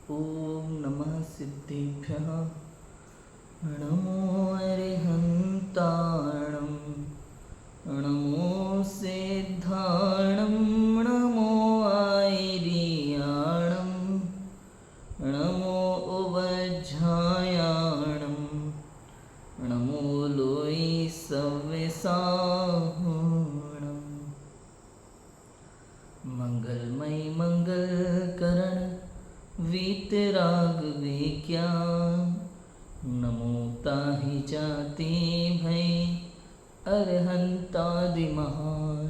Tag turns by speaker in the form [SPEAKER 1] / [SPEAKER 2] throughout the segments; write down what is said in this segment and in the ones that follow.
[SPEAKER 1] ओम नमः सिद्धेभ्यः नमो अरिहन्ताणं नमो सिद्धाणं नमो आयर्याणं नमो उवज्झायाणं नमो लोई सव्यसाहुणं मंगलमय मंगलकरण वीतराग विज्ञान नमो ताहि जाति भय अरहंतादि महान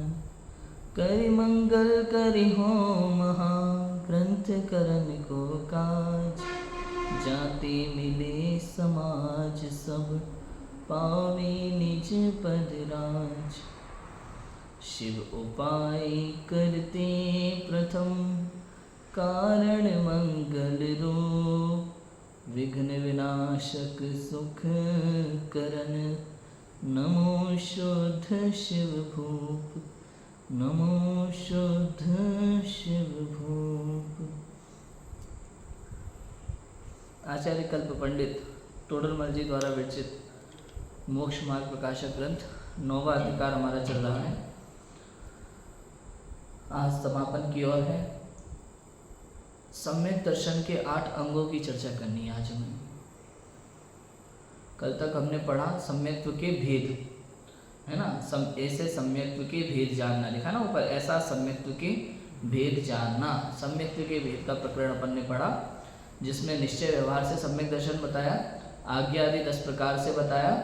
[SPEAKER 1] करि मंगल करि हो महा ग्रंथ करन को काज जाति मिले समाज सब पावे निज पद राज शिव उपाय करते प्रथम कारण मंगल रूप विघ्न विनाशक सुख करन नमो शुद्ध शिव भूप नमो शुद्ध शिव भूप। आचार्य कल्प पंडित टोडरमल जी द्वारा विरचित मोक्ष मार्ग प्रकाशक ग्रंथ 9वां अधिकार हमारा चल रहा है। आज समापन की ओर है। सम्यक दर्शन के 8 अंगों की चर्चा करनी है आज हमें। कल तक हमने पढ़ा सम्यक्त्व के भेद, है ना। ऐसे सम्यक्त्व के भेद जानना, लिखा ना ऊपर, ऐसा सम्यक्त्व के भेद जानना। सम्यक्त्व के भेद का प्रकरण अपन ने पढ़ा, जिसमें निश्चय व्यवहार से सम्यक दर्शन बताया, आज्ञा आदि 10 प्रकार से बताया,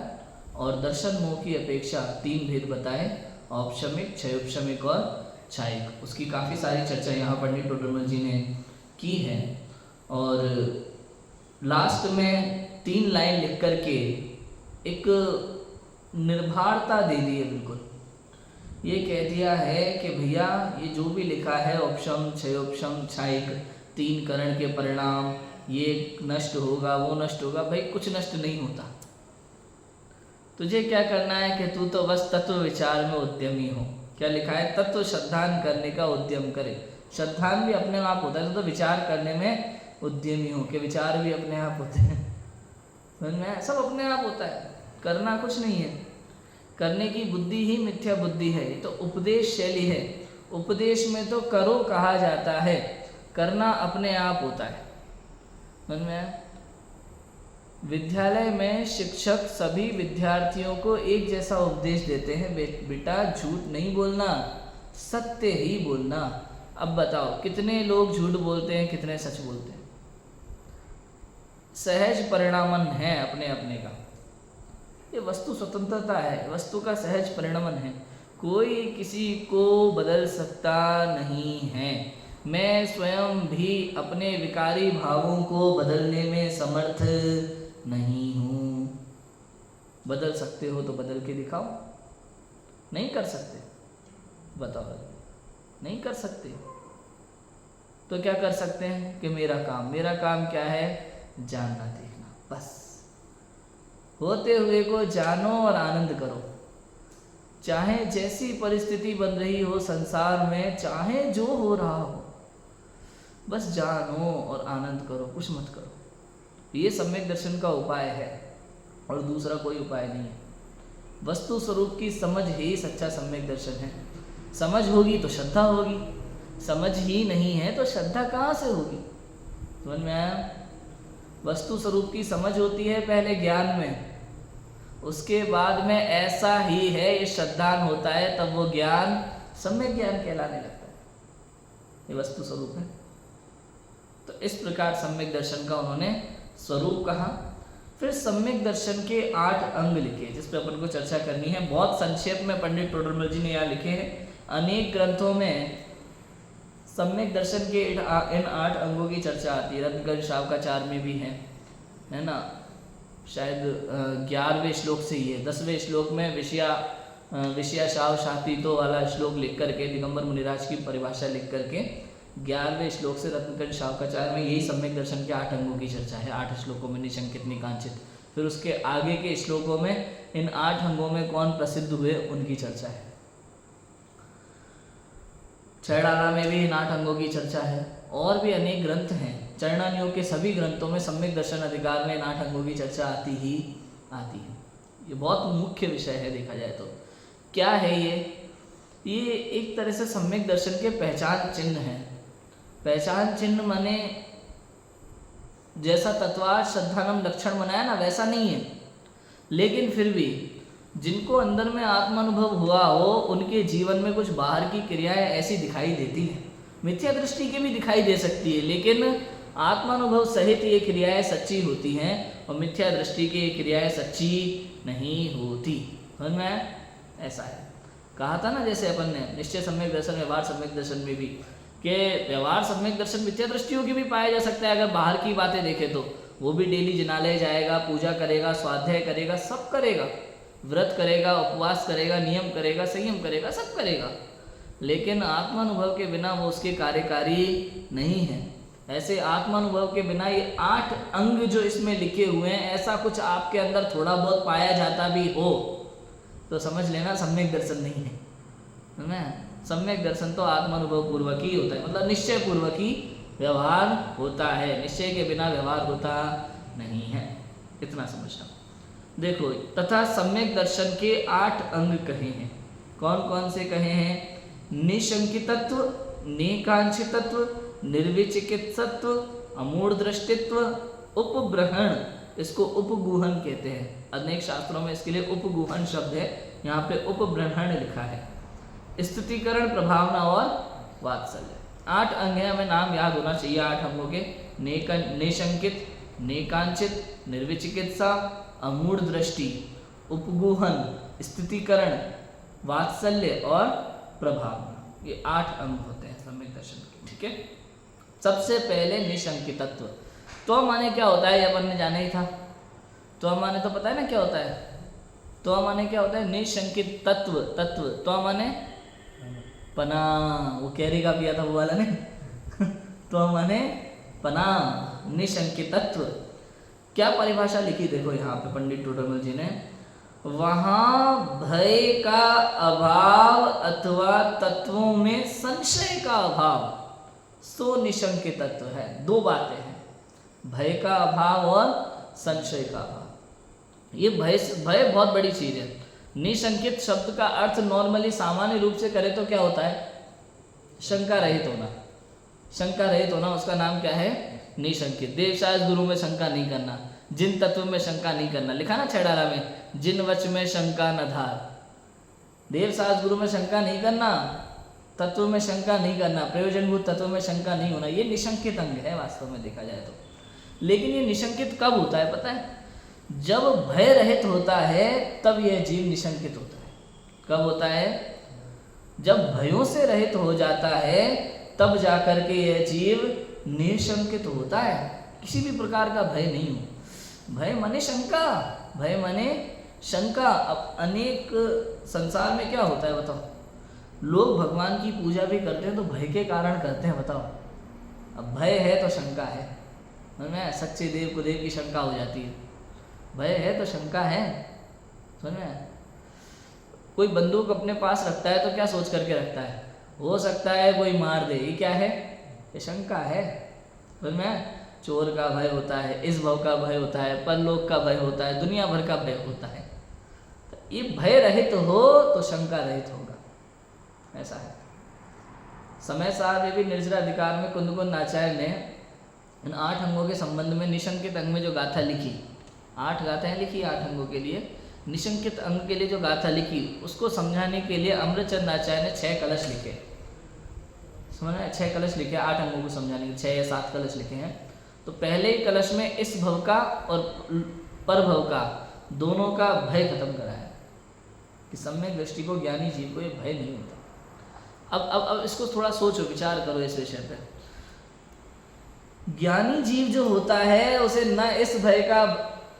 [SPEAKER 1] और दर्शन मोह की अपेक्षा 3 भेद बताए, औपशमिक, क्षयोपशमिक और छायिक। उसकी काफ़ी सारी चर्चा यहाँ पंडित टोडरमल जी ने की है। और लास्ट में 3 लाइन लिख करके एक निर्भरता दे दी है। बिल्कुल ये कह दिया है कि भैया ये जो भी लिखा है औपशम, क्षयोपशम, छायिक, 3 करण के परिणाम, ये नष्ट होगा, वो नष्ट होगा, भाई कुछ नष्ट नहीं होता। तुझे क्या करना है कि तू तो बस तत्व विचार में उद्यमी हो। क्या लिखा है? तत्व श्रद्धान करने का उद्यम करे। श्रद्धान भी अपने आप होता है, तो विचार करने में उद्यमी हो के विचार भी अपने आप होते हैं। समझ में? सब अपने आप होता है, करना कुछ नहीं है। करने की बुद्धि ही मिथ्या बुद्धि है। ये तो उपदेश शैली है। उपदेश में तो करो कहा जाता है, करना अपने आप होता है। समझ में? विद्यालय में शिक्षक सभी विद्यार्थियों को एक जैसा उपदेश देते हैं, बेटा झूठ नहीं बोलना, सत्य ही बोलना। अब बताओ कितने लोग झूठ बोलते हैं, कितने सच बोलते हैं? सहज परिणामन है अपने अपने का। ये वस्तु स्वतंत्रता है, वस्तु का सहज परिणामन है। कोई किसी को बदल सकता नहीं है। मैं स्वयं भी अपने विकारी भावों को बदलने में समर्थ नहीं हूँ। बदल सकते हो तो बदल के दिखाओ। नहीं कर सकते, बताओ, नहीं कर सकते तो क्या कर सकते हैं कि मेरा काम क्या है? जानना, देखना, बस। होते हुए को जानो और आनंद करो। चाहे जैसी परिस्थिति बन रही हो संसार में, चाहे जो हो रहा हो, बस जानो और आनंद करो, कुछ मत करो। ये सम्यक दर्शन का उपाय है और दूसरा कोई उपाय नहीं है। वस्तु स्वरूप की समझ ही सच्चा सम्यक दर्शन है। समझ होगी तो श्रद्धा होगी, समझ ही नहीं है तो श्रद्धा कहाँ से होगी? समझ में आया? वस्तु स्वरूप की समझ होती है पहले ज्ञान में, उसके बाद में ऐसा ही है ये श्रद्धान होता है, तब वो ज्ञान सम्यक ज्ञान कहलाने लगता है। ये वस्तु स्वरूप है। तो इस प्रकार सम्यक दर्शन का उन्होंने स्वरूप कहा। फिर सम्यक दर्शन के 8 अंग लिखे, जिस पर अपन को चर्चा करनी है। बहुत संक्षेप में पंडित टोडरमल जी ने यहाँ लिखे हैं। अनेक ग्रंथों में सम्यक दर्शन के इन 8 अंगों की चर्चा आती है। रत्नगंज शावकाचार्य में भी है ना। शायद 11वें श्लोक से ही है। 10वें श्लोक में विषया शाव शातीतो वाला श्लोक लिख करके, दिगंबर मुनिराज की परिभाषा लिख करके 11वें श्लोक से रत्नगंज शावकाचार्य में यही सम्यक दर्शन के 8 अंगों की चर्चा है। 8 श्लोकों में निशंकित निकांचित। फिर उसके आगे के श्लोकों में इन 8 अंगों में कौन प्रसिद्ध हुए उनकी चर्चा है। छड़ाला में भी इन 8 अंगों की चर्चा है। और भी अनेक ग्रंथ हैं चरणानियों के सभी ग्रंथों में सम्यक दर्शन अधिकार में इन 8 अंगों की चर्चा आती ही आती है। ये बहुत मुख्य विषय है देखा जाए तो। क्या है ये एक तरह से सम्यक दर्शन के पहचान चिन्ह है। पहचान चिन्ह माने जैसा तत्वार्थ श्रद्धानम लक्षण बनाया ना वैसा नहीं है, लेकिन फिर भी जिनको अंदर में आत्मानुभव हुआ हो उनके जीवन में कुछ बाहर की क्रियाएं ऐसी दिखाई देती हैं। मिथ्या दृष्टि की भी दिखाई दे सकती है, लेकिन आत्मानुभव सहित ये क्रियाएं सच्ची होती हैं और मिथ्या दृष्टि की ये क्रियाएं सच्ची नहीं होती। समझ में आया? ऐसा है। कहा था ना जैसे अपन ने निश्चय सम्यक दर्शन, व्यवहार सम्यक दर्शन में भी कि व्यवहार सम्यक दर्शन मिथ्या दृष्टियों की भी पाया जा सकता है। अगर बाहर की बातें देखें तो वो भी डेली जिनालय जाएगा, पूजा करेगा, स्वाध्याय करेगा, सब करेगा, व्रत करेगा, उपवास करेगा, नियम करेगा, संयम करेगा, सब करेगा, लेकिन आत्मानुभव के बिना वो उसके कार्यकारी नहीं है। ऐसे आत्मानुभव के बिना ये 8 अंग जो इसमें लिखे हुए हैं, ऐसा कुछ आपके अंदर थोड़ा बहुत पाया जाता भी हो तो समझ लेना सम्यक दर्शन नहीं है। सम्यक दर्शन तो आत्मानुभव पूर्वक ही होता है, मतलब निश्चय पूर्वक ही व्यवहार होता है, निश्चय के बिना व्यवहार होता नहीं है। इतना समझना। देखो, तथा सम्यक दर्शन के 8 अंग कहे हैं। कौन कौन से कहे हैं? निशंकितत्व, निकांक्षितत्व, निर्विचिकित्सत्व, अमूढ़ दृष्टित्व, उपब्रहण, इसको उपगूहन कहते हैं। अनेक शास्त्रों में इसके लिए उपगूहन शब्द है, यहाँ पे उपब्रहण लिखा है। स्थितिकरण, प्रभावना और वात्सल्य। 8 अंग हैं, हमें नाम याद होना चाहिए 8 अंगों के। निशंकित, निकांक्षित, निर्विचिकित्सा, अमूढ़ दृष्टि, उपगूहन, स्थितिकरण, वात्सल्य और प्रभावना। ये 8 अंग होते हैं सम्यक दर्शन के। ठीक है। सबसे पहले निशंकितत्व। तो माने क्या होता है ये अपन ने जाना ही था। तो माने तो पता है ना क्या होता है। तो माने क्या होता है? निशंकित तत्व। तत्व तो माने पना, वो कैरी का पिया था वो वाला ने तो माने पना, निशंकित तत्व। क्या परिभाषा लिखी देखो यहाँ पे पंडित टोडरमल जी ने। वहाँ भय का अभाव अथवा तत्वों में संशय का अभाव सो निशंकित तत्व है। 2 बातें हैं, भय का अभाव और संशय का अभाव। ये भय बहुत बड़ी चीज है। निशंकित शब्द का अर्थ नॉर्मली सामान्य रूप से करें तो क्या होता है? शंका रहित होना। शंका रहित होना, उसका नाम क्या है? निशंकित। देवशास्त्र गुरु में शंका नहीं करना, जिन तत्व में शंका नहीं करना। लिखा ना छेड़ारा में, जिन वच में शंका न धार। देवशास्त्र गुरु में शंका नहीं करना, तत्व में शंका नहीं करना, प्रयोजनभूत तत्व में शंका नहीं होना। ये निशंकित अंग है वास्तव में देखा जाए तो। लेकिन ये निशंकित कब होता है पता है? जब भय रहित होता है तब यह जीव निशंकित होता है। कब होता है? जब भयों से रहित हो जाता है तब जाकर के यह जीव निशंकित होता है। किसी भी प्रकार का भय नहीं हो। भय माने शंका, भय माने शंका। अब अनेक संसार में क्या होता है बताओ? लोग भगवान की पूजा भी करते हैं तो भय के कारण करते हैं, बताओ। अब भय है तो शंका है, समझ, सच्चे देव को देव की शंका हो जाती है। भय है तो शंका है, समझ में। कोई बंदूक अपने पास रखता है तो क्या सोच करके रखता है? हो सकता है कोई मार दे, ये क्या है? ये शंका है, समझ में। चोर का भय होता है, इस भव का भय होता है, परलोक का भय होता है, दुनिया भर का भय होता है। तो ये भय रहित हो तो शंका रहित होगा, ऐसा है। समय साहब ये भी निर्जरा अधिकार में कुंदकुंद नाचार्य ने इन 8 अंगों के संबंध में निशंकित अंग में जो गाथा लिखी, 8 गाथाएं लिखी 8 अंगों के लिए। निशंकित अंग के लिए जो गाथा लिखी उसको समझाने के लिए अमृतचंद आचार्य ने 6 कलश लिखे। समझ में, 6 कलश लिखे 8 अंगों को समझाने के, 6 या 7 कलश लिखे हैं। तो पहले ही कलश में इस भव का और पर भव का दोनों का भय खत्म कराया कि सम्यक दृष्टि को ज्ञानी जीव को ये भय नहीं होता। अब इसको थोड़ा सोचो, विचार करो इस विषय पे। ज्ञानी जीव जो होता है उसे न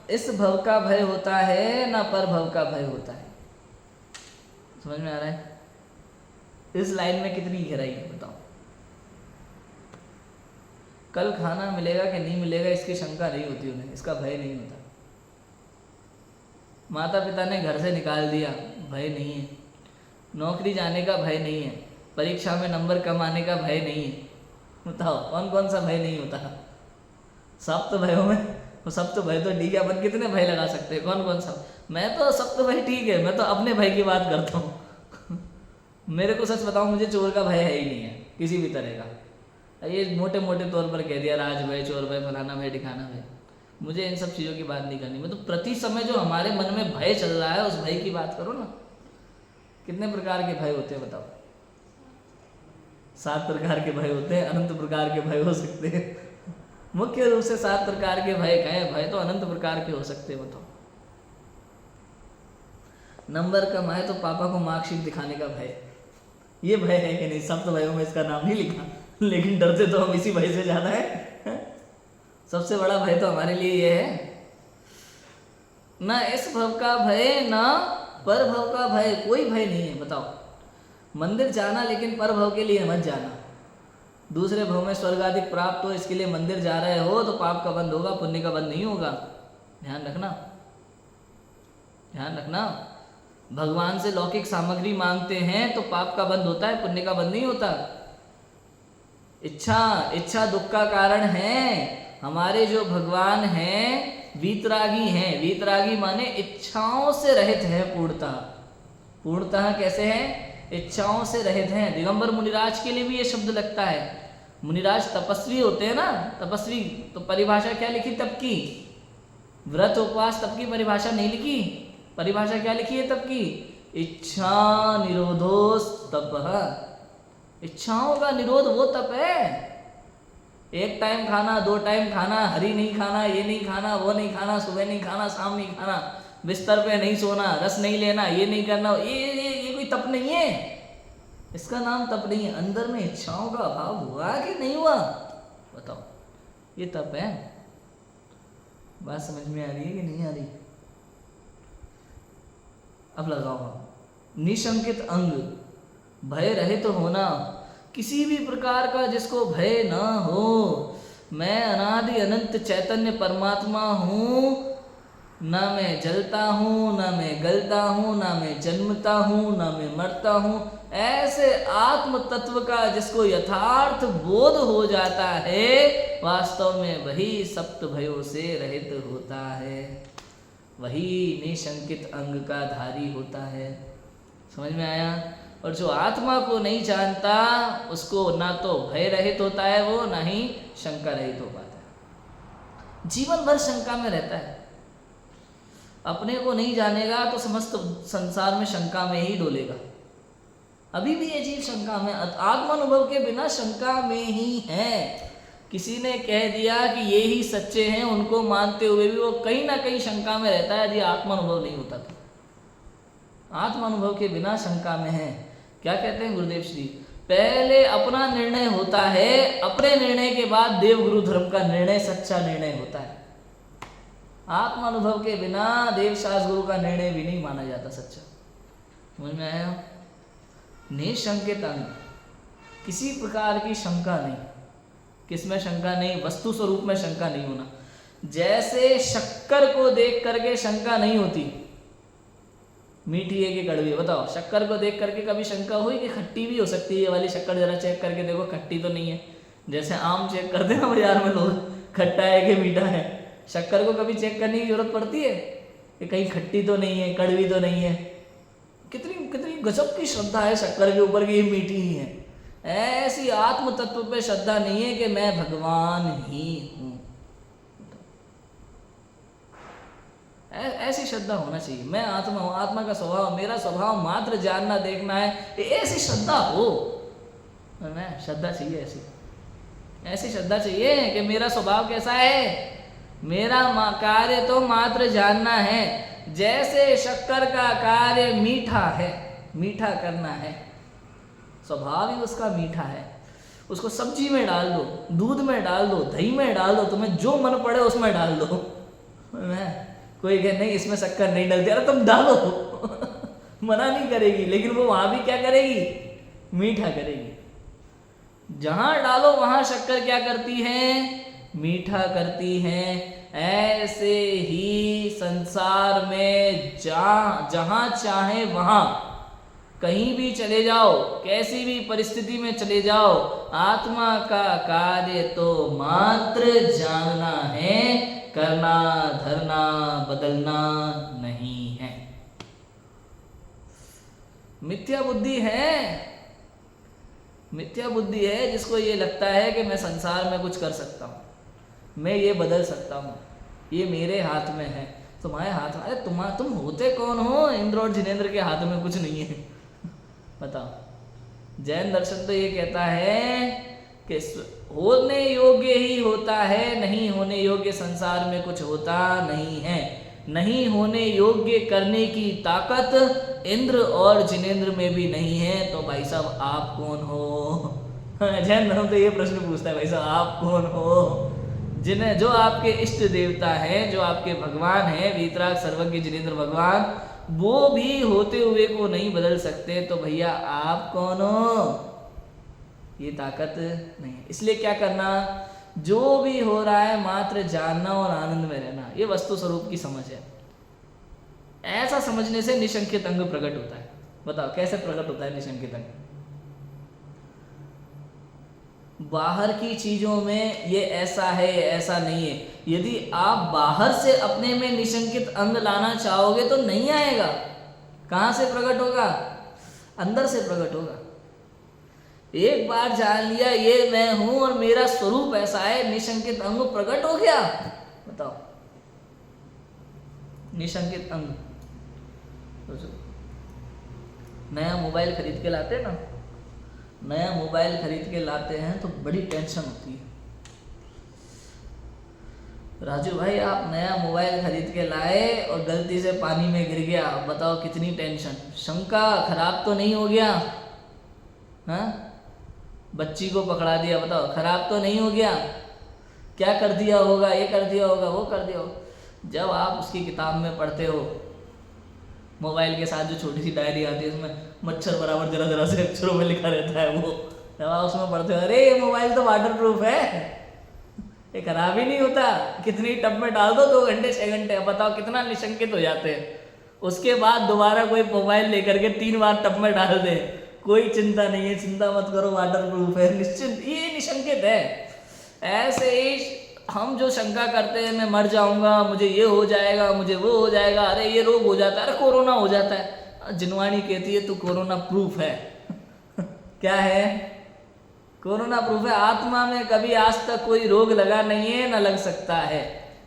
[SPEAKER 1] इस भव का भय होता है न पर भव का भय होता है। समझ में आ रहा है? इस लाइन में कितनी गहराई है बताओ। कल खाना मिलेगा कि नहीं मिलेगा इसकी शंका नहीं होती उन्हें, इसका भय नहीं होता। माता पिता ने घर से निकाल दिया, भय नहीं है। नौकरी जाने का भय नहीं है, परीक्षा में नंबर कम आने का भय नहीं है। बताओ कौन कौन सा भय नहीं होता? सप्त भयों में, वो सप्त भय तो ठीक है, अपन कितने भय लगा सकते हैं, कौन कौन सा। मैं तो सप्त भय ठीक है, मैं तो अपने भय की बात करता हूँ। मेरे को सच बताऊं, मुझे चोर का भय है ही नहीं है किसी भी तरह का। ये मोटे मोटे तौर पर कह दिया, राज भय, चोर भय, फलाना भय, ठिकाना भय, मुझे इन सब चीज़ों की बात नहीं करनी। मैं तो प्रति समय जो हमारे मन में भय चल रहा है उस भय की बात करो ना। कितने प्रकार के भय होते हैं बताओ? 7 प्रकार के भय होते हैं, अनंत प्रकार के भय हो सकते हैं। मुख्य रूप से 7 प्रकार के भय कहें, भय तो अनंत प्रकार के हो सकते हैं। बताओ, नंबर कम आए तो पापा को मार्कशीट दिखाने का भय, ये भय है कि नहीं? सप्त भयों में इसका नाम नहीं लिखा, लेकिन डरते तो हम इसी भय से ज्यादा है। सबसे बड़ा भय तो हमारे लिए ये है, ना इस भव का भय ना पर भव का भय, कोई भय नहीं है। बताओ, मंदिर जाना लेकिन पर भव के लिए मत जाना। दूसरे भव में स्वर्ग आदि प्राप्त हो, इसके लिए मंदिर जा रहे हो तो पाप का बंद होगा, पुण्य का बंद नहीं होगा। ध्यान रखना, ध्यान रखना। भगवान से लौकिक सामग्री मांगते हैं तो पाप का बंद होता है, पुण्य का बंद नहीं होता। इच्छा दुख का कारण है। हमारे जो भगवान हैं वीतरागी हैं। वीतरागी माने इच्छाओं से रहित है पूर्णतः। पूर्णतः कैसे हैं? इच्छाओं से रहित हैं। दिगंबर मुनिराज के लिए भी ये शब्द लगता है। मुनिराज तपस्वी होते हैं ना, तपस्वी, तो परिभाषा क्या लिखी तप की? व्रत उपवास तप की परिभाषा नहीं लिखी। परिभाषा क्या लिखी है तप की? इच्छा निरोधोस तप। इच्छाओं का निरोध वो तप है। एक टाइम खाना, 2 टाइम खाना, हरी नहीं खाना, ये नहीं खाना, वो नहीं खाना, सुबह नहीं खाना, शाम नहीं खाना, बिस्तर पे नहीं सोना, रस नहीं लेना, ये नहीं करना, ये कोई तप नहीं है। इसका नाम तप नहीं है। अंदर में इच्छाओं का अभाव हुआ कि नहीं हुआ? बताओ, ये तप है। बात समझ में आ रही है कि नहीं आ रही? अब लगाओ, निशंकित अंग, भय रहित तो होना, किसी भी प्रकार का जिसको भय ना हो। मैं अनादि अनंत चैतन्य परमात्मा हूँ, ना मैं जलता हूँ, ना मैं गलता हूँ, ना मैं जन्मता हूँ, ना मैं मरता हूँ। ऐसे आत्म तत्व का जिसको यथार्थ बोध हो जाता है, वास्तव में वही सप्त भयों से रहित होता है, वही निशंकित अंग का धारी होता है। समझ में आया? और जो आत्मा को नहीं जानता उसको ना तो भय रहित होता है वो, ना ही शंका रहित हो पाता है। जीवन भर शंका में रहता है। अपने को नहीं जानेगा तो समस्त संसार में शंका में ही डोलेगा। अभी भी ये जीव शंका में, आत्मानुभव के बिना शंका में ही है। किसी ने कह दिया कि ये ही सच्चे हैं, उनको मानते हुए भी वो कहीं ना कहीं शंका में रहता है, यदि आत्मानुभव नहीं होता तो। आत्मानुभव के बिना शंका में है। क्या कहते हैं गुरुदेव श्री? पहले अपना निर्णय होता है, अपने निर्णय के बाद देव गुरु धर्म का निर्णय सच्चा निर्णय होता है। आत्मानुभव के बिना देव शास्त्र गुरु का निर्णय भी नहीं माना जाता सच्चा। समझ में आया? निशंकित अंग, किसी प्रकार की शंका नहीं। किसमें शंका नहीं? वस्तु स्वरूप में शंका नहीं होना। जैसे शक्कर को देख करके शंका नहीं होती, मीठी है कि कड़वी है। बताओ, शक्कर को देख करके कभी शंका हुई कि खट्टी भी हो सकती है ये वाली शक्कर? जरा चेक करके देखो, खट्टी तो नहीं है। जैसे आम चेक करते हैं ना बाजार में लोग, खट्टा है कि मीठा है। शक्कर को कभी चेक करने की जरूरत पड़ती है कि कहीं खट्टी तो नहीं है, कड़वी तो नहीं है? कितनी कितनी गजब की श्रद्धा है शक्कर के ऊपर कि ये मीठी ही है। ऐसी आत्म तत्व पे श्रद्धा नहीं है कि मैं भगवान ही हूँ। ऐसी श्रद्धा होना चाहिए। मैं आत्मा हूँ, आत्मा का स्वभाव, मेरा स्वभाव मात्र जानना देखना है, ऐसी श्रद्धा हो। मैं श्रद्धा चाहिए, ऐसी श्रद्धा चाहिए कि मेरा स्वभाव कैसा है, मेरा कार्य तो मात्र जानना है। जैसे शक्कर का कार्य मीठा है, मीठा करना है, स्वभाव ही उसका मीठा है। उसको सब्जी में डाल दो, दूध में डाल दो, दही में डाल दो, तुम्हें जो मन पड़े उसमें डाल दो। कोई कहे नहीं इसमें शक्कर नहीं डलती, अरे तुम डालो मना नहीं करेगी, लेकिन वो वहां भी क्या करेगी? मीठा करेगी। जहां डालो वहां शक्कर क्या करती है? मीठा करती है। ऐसे ही संसार में जहां चाहे वहां कहीं भी चले जाओ, कैसी भी परिस्थिति में चले जाओ, आत्मा का कार्य तो मात्र जानना है, करना धरना बदलना नहीं है। मिथ्या बुद्धि है, मिथ्या बुद्धि है जिसको ये लगता है कि मैं संसार में कुछ कर सकता हूँ, मैं ये बदल सकता हूँ, ये मेरे हाथ में है। तुम्हारे हाथ में, अरे तुम होते कौन हो? इंद्र और जिनेंद्र के हाथ में कुछ नहीं है। बताओ। जैन दर्शन तो ये कहता है कि होने योग्य ही होता है, नहीं होने योग्य संसार में कुछ होता नहीं है। नहीं होने योग्य करने की ताकत इंद्र और जिनेंद्र में भी नहीं है। तो भाई साहब आप कौन हो? जैन धर्म तो ये प्रश्न पूछता है, भाई साहब आप कौन हो? जिन्हें जो आपके इष्ट देवता हैं, जो आपके भगवान हैं, वीतराग सर्वज्ञ जिनेंद्र भगवान, वो भी होते हुए को नहीं बदल सकते, तो भैया आप कौन हो? ये ताकत नहीं है। इसलिए क्या करना, जो भी हो रहा है मात्र जानना और आनंद में रहना, ये वस्तु स्वरूप की समझ है। ऐसा समझने से निशंकित अंग प्रकट होता है। बताओ कैसे प्रकट होता है निशंकित अंग? बाहर की चीजों में ये ऐसा है, ऐसा नहीं है। यदि आप बाहर से अपने में निशंकित अंग लाना चाहोगे तो नहीं आएगा। कहां से प्रकट होगा? अंदर से प्रकट होगा। एक बार जान लिया ये मैं हूं और मेरा स्वरूप ऐसा है, निशंकित अंग प्रकट हो गया। बताओ, निशंकित अंग। नया मोबाइल खरीद के लाते हैं ना, नया मोबाइल खरीद के लाते हैं तो बड़ी टेंशन होती है। राजू भाई आप नया मोबाइल खरीद के लाए और गलती से पानी में गिर गया, बताओ कितनी टेंशन। शंका, खराब तो नहीं हो गया? हाँ, बच्ची को पकड़ा दिया, बताओ खराब तो नहीं हो गया? क्या कर दिया होगा, ये कर दिया होगा, वो कर दिया होगा। जब आप उसकी किताब में पढ़ते हो, मोबाइल के साथ जो छोटी सी डायरी आती है उसमें मच्छर बराबर जरा जरा से अक्षरों में लिखा रहता है, वो जब आप उसमें पढ़ते हो, अरे ये मोबाइल तो वाटर प्रूफ है, ये खराब ही नहीं होता, कितनी टब में डाल दो 2 घंटे 6 घंटे, बताओ कितना निशंकित हो जाते हैं। उसके बाद दोबारा कोई मोबाइल लेकर के 3 बार टब में डाल दे, कोई चिंता नहीं है, चिंता मत करो वाटर प्रूफ है, निश्चिंत, ये निशंकित है। ऐसे ही हम जो शंका करते हैं मैं मर जाऊंगा, मुझे ये हो जाएगा, मुझे वो हो जाएगा, अरे ये रोग हो जाता है, अरे कोरोना हो जाता है। जिनवाणी कहती है तू कोरोना प्रूफ है। क्या है? कोरोना प्रूफ है। आत्मा में कभी आज तक कोई रोग लगा नहीं है, ना लग सकता है।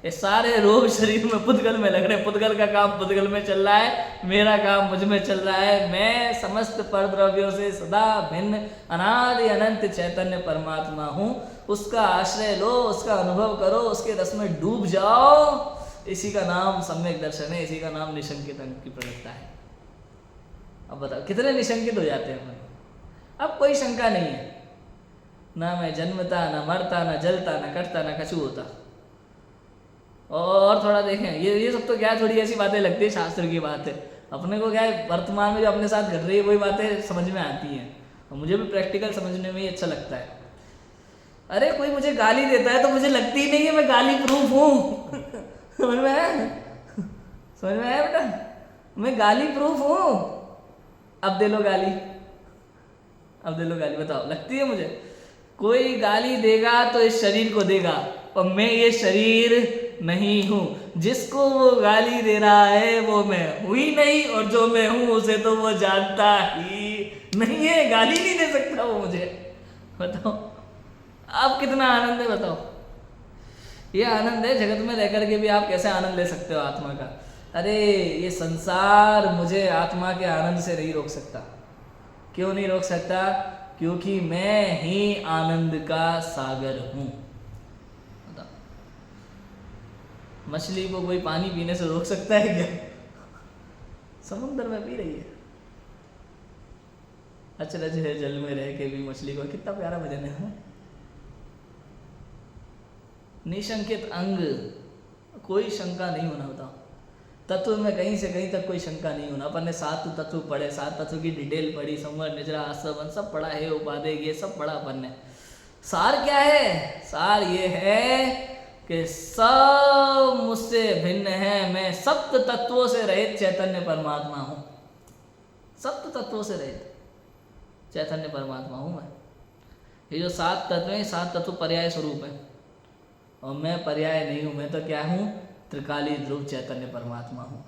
[SPEAKER 1] ये सारे रोग शरीर में पुद्गल में लग रहे हैं। पुद्गल का काम पुद्गल में चल रहा है, मेरा काम मुझ में चल रहा है। मैं समस्त परद्रव्यों से सदा भिन्न अनादि अनंत चैतन्य परमात्मा हूँ। उसका आश्रय लो, उसका अनुभव करो, उसके रस में डूब जाओ। इसी का नाम सम्यक दर्शन है, इसी का नाम निशंकित अंग की प्रगटता है। अब बताओ कितने निशंकित हो जाते हैं हम। अब कोई शंका नहीं है, ना मैं जन्मता, ना मरता, ना जलता, ना कटता, ना कछु होता। और थोड़ा देखें, ये सब तो क्या है, थोड़ी ऐसी बातें लगती है, शास्त्र की बात है। अपने को क्या है, वर्तमान में जो अपने साथ घट रही है वही बातें समझ में आती हैं, और मुझे भी प्रैक्टिकल समझने में ही अच्छा लगता है। अरे कोई मुझे गाली देता है तो मुझे लगती ही नहीं है मैं गाली प्रूफ हूँ। समझ में आया? समझ में आया बेटा? मैं गाली प्रूफ हूँ। अब दे लो गाली, अब दे लो गाली, बताओ लगती है मुझे? कोई गाली देगा तो इस शरीर को देगा, और मैं ये शरीर नहीं हूँ। जिसको वो गाली दे रहा है वो मैं हूँ ही नहीं, और जो मैं हूँ उसे तो वो जानता ही नहीं है, गाली नहीं दे सकता वो मुझे। बताओ अब कितना आनंद है, बताओ। ये आनंद है, जगत में रह करके भी आप कैसे आनंद ले सकते हो आत्मा का। अरे ये संसार मुझे आत्मा के आनंद से नहीं रोक सकता। क्यों नहीं रोक सकता? क्योंकि मैं ही आनंद का सागर हूं। मछली को कोई पानी पीने से रोक सकता है क्या? समुद्र में पी रही है। अचरज है जल में रह के भी मछली को, कितना प्यारा भजन है। निशंकित अंग, कोई शंका नहीं होना। बताओ तत्व में कहीं से कहीं तक कोई शंका नहीं होना। अपन ने 7 तत्व पढ़े, 7 तत्व की डिटेल पढ़ी, संवर निजरा आसवन सब पढ़ा है, उपादेय ये सब पढ़ा अपन ने। सार क्या है? सार ये है कि सब मुझसे भिन्न है, मैं सप्त तत्वों से रहित चैतन्य परमात्मा हूं। सप्त तत्वों से रहित चैतन्य परमात्मा हूँ मैं। ये जो 7 तत्व हैं, 7 तत्व पर्याय स्वरूप है, और मैं पर्याय नहीं हूँ। मैं तो क्या हूँ? त्रिकाली ध्रुव चैतन्य परमात्मा हूँ।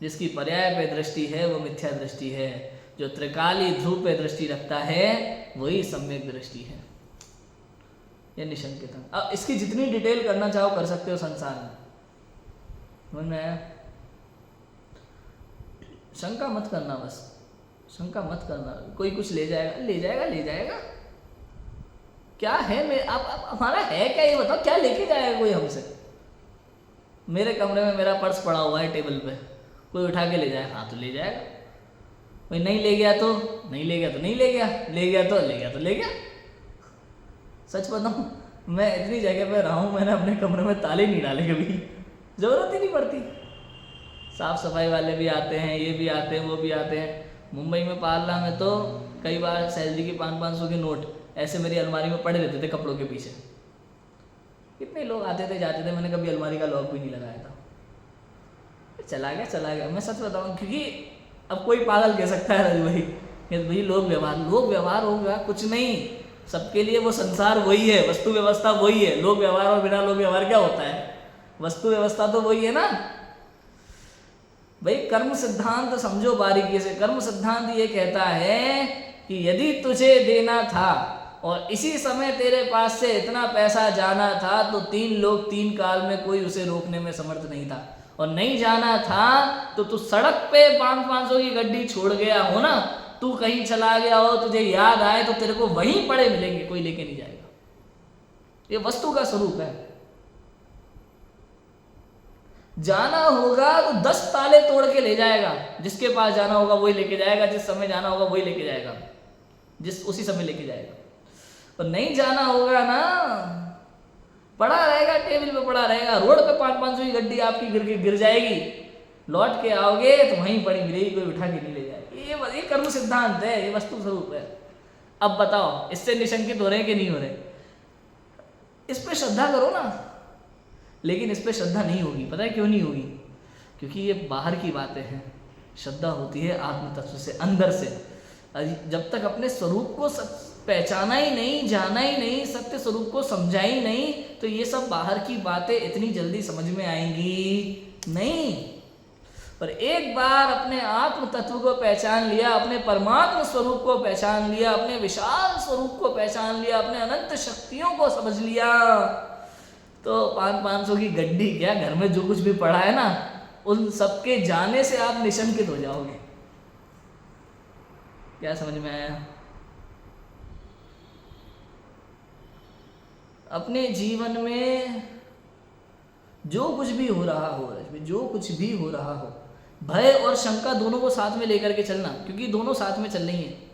[SPEAKER 1] जिसकी पर्याय पे दृष्टि है वो मिथ्या दृष्टि है, जो त्रिकाली ध्रुव पे दृष्टि रखता है वही सम्यक दृष्टि है। ये निशंकित। अब इसकी जितनी डिटेल करना चाहो कर सकते हो संसार में, समझ में आया? शंका मत करना, बस शंका मत करना। कोई कुछ ले जाएगा, ले जाएगा, ले जाएगा। क्या है मेरे आप हमारा है क्या, ये बताओ। क्या लेके जाएगा कोई हमसे? मेरे कमरे में मेरा पर्स पड़ा हुआ है टेबल पे, कोई उठा के ले जाएगा, हाँ तो ले जाएगा। कोई नहीं ले गया तो नहीं ले गया, तो नहीं ले गया, ले गया तो ले गया, तो ले गया। सच बताऊं, मैं इतनी जगह पे रहा हूँ, मैंने अपने कमरे में ताले नहीं डाले कभी, जरूरत ही नहीं पड़ती। साफ सफाई वाले भी आते हैं, ये भी आते हैं, वो भी आते हैं। मुंबई में पार्ला में तो कई बार सैलरी के 500-500 के नोट ऐसे मेरी अलमारी में पड़े रहते थे कपड़ों के पीछे। कितने लोग आते थे जाते थे, मैंने कभी अलमारी का लॉक भी नहीं लगाया था। चला गया चला गया। मैं सच बताऊँ, क्योंकि अब कोई पागल कह सकता है रवि भाई कि भाई लोक व्यवहार हो गया, कुछ नहीं। सबके लिए वो संसार वही है, वस्तु व्यवस्था वही है। लोक व्यवहार और बिना लोक व्यवहार क्या होता है? वस्तु व्यवस्था तो वही है ना भाई। कर्म सिद्धांत समझो बारीकी से। कर्म सिद्धांत ये कहता है कि यदि तुझे देना था और इसी समय तेरे पास से इतना पैसा जाना था, तो 3 लोग 3 काल में कोई उसे रोकने में समर्थ नहीं था। और नहीं जाना था तो तू सड़क पे 500 की गड्डी छोड़ गया हो ना, तू कहीं चला गया हो, तुझे याद आए तो तेरे को वहीं पड़े मिलेंगे, कोई लेके नहीं जाएगा। ये वस्तु का स्वरूप है। जाना होगा तो 10 ताले तोड़ के ले जाएगा, जिसके पास जाना होगा वही लेके जाएगा, जिस समय जाना होगा वही लेके जाएगा, उसी समय लेके जाएगा। और नहीं जाना होगा ना, पड़ा रहेगा, टेबल पे पड़ा रहेगा। रोड पे 500 की गड्डी आपकी गिर जाएगी, लौट के आओगे तो वहीं पड़ी मिलेगी, कोई उठा के नहीं ले जाएगा। ये कर्म सिद्धांत है, ये वस्तु स्वरूप है। अब बताओ, इससे निशंकित हो रहे हैं कि नहीं हो रहे? इस पे श्रद्धा करो ना। लेकिन इस पे श्रद्धा नहीं होगी, पता है क्यों नहीं होगी? क्योंकि ये बाहर की बातें हैं। श्रद्धा होती है आत्म तत्व से, अंदर से। जब तक अपने स्वरूप को पहचाना ही नहीं, जाना ही नहीं, सत्य स्वरूप को समझा ही नहीं, तो ये सब बाहर की बातें इतनी जल्दी समझ में आएंगी नहीं। पर एक बार अपने आत्म तत्व को पहचान लिया, अपने परमात्मा स्वरूप को पहचान लिया, अपने विशाल स्वरूप को पहचान लिया, अपने अनंत शक्तियों को समझ लिया, तो 500 की गड्डी क्या, घर में जो कुछ भी पड़ा है ना, उन सबके जाने से आप निशंकित हो जाओगे। क्या समझ में आया? अपने जीवन में जो कुछ भी हो रहा हो, जो कुछ भी हो रहा हो, भय और शंका दोनों को साथ में लेकर के चलना, क्योंकि दोनों साथ में चल रही हैं।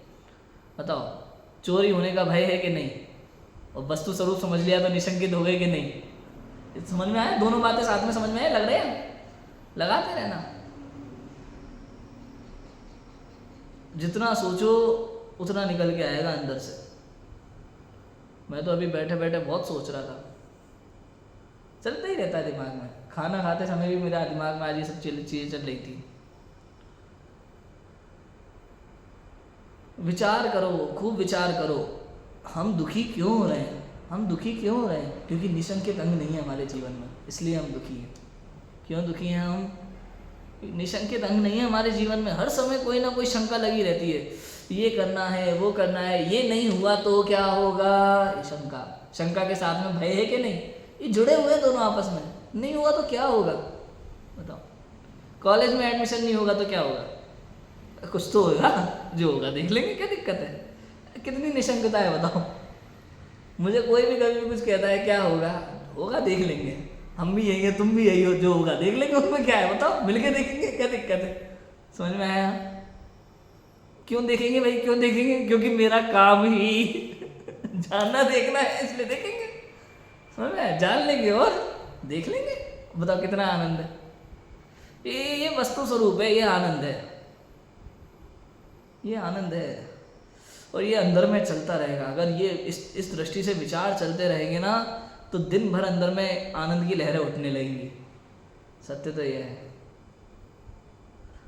[SPEAKER 1] बताओ, चोरी होने का भय है कि नहीं? और वस्तु स्वरूप समझ लिया तो निशंकित हो गए कि नहीं? समझ में आया? दोनों बातें साथ में समझ में आए? लग रहे हैं? लगाते रहना। जितना सोचो उतना निकल के आएगा अंदर से। मैं तो अभी बैठे बैठे बहुत सोच रहा था, चलता ही रहता है दिमाग में। खाना खाते समय भी मेरा दिमाग में आज ये सब चीजें चल रही थी। विचार करो, खूब विचार करो, हम दुखी क्यों हो रहे हैं? हम दुखी क्यों हो रहे हैं? क्योंकि निशंकित अंग नहीं है हमारे जीवन में, इसलिए हम दुखी हैं। क्यों दुखी हैं हम? निशंकित अंग नहीं है हमारे जीवन में। हर समय कोई ना कोई शंका लगी रहती है, ये करना है, वो करना है, ये नहीं हुआ तो क्या होगा? ये शंका के साथ में भय है कि नहीं? ये जुड़े हुए हैं दोनों आपस में। नहीं हुआ तो क्या होगा बताओ? कॉलेज में एडमिशन नहीं होगा तो क्या होगा? कुछ तो होगा, जो होगा देख लेंगे, क्या दिक्कत है? कितनी निशंकता है बताओ। मुझे कोई भी कभी भी कुछ कहता है क्या होगा, होगा देख लेंगे, हम भी यही है, तुम भी यही हो, जो होगा देख लेंगे, उसमें क्या है बताओ? मिलके देखेंगे, क्या दिक्कत है? समझ में आया? क्यों देखेंगे भाई, क्यों देखेंगे? क्योंकि मेरा काम ही जानना देखना है, इसलिए देखेंगे। समझ में? जान लेंगे और देख लेंगे। बताओ कितना आनंद है। ये वस्तु स्वरूप है, ये आनंद है, ये आनंद है। और ये अंदर में चलता रहेगा। अगर ये इस दृष्टि से विचार चलते रहेंगे ना, तो दिन भर अंदर में आनंद की लहरें उठने लगेंगी। सत्य तो यह है।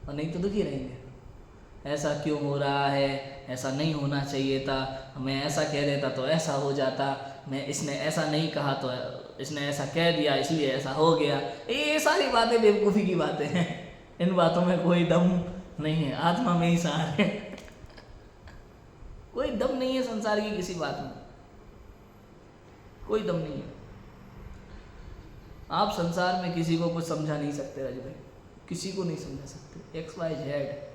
[SPEAKER 1] और नहीं तो दुखी रहेंगे। ऐसा क्यों हो रहा है, ऐसा नहीं होना चाहिए था, मैं ऐसा कह देता तो ऐसा हो जाता, मैं इसने ऐसा नहीं कहा तो इसने ऐसा कह दिया इसलिए ऐसा हो गया। ये सारी बातें बेवकूफ़ी की बातें हैं, इन बातों में कोई दम नहीं है, आत्मा में ही सार है। कोई दम नहीं है संसार की किसी बात में, कोई दम नहीं है। आप संसार में किसी को कुछ समझा नहीं सकते राजू भाई, किसी को नहीं समझा सकते। XYZ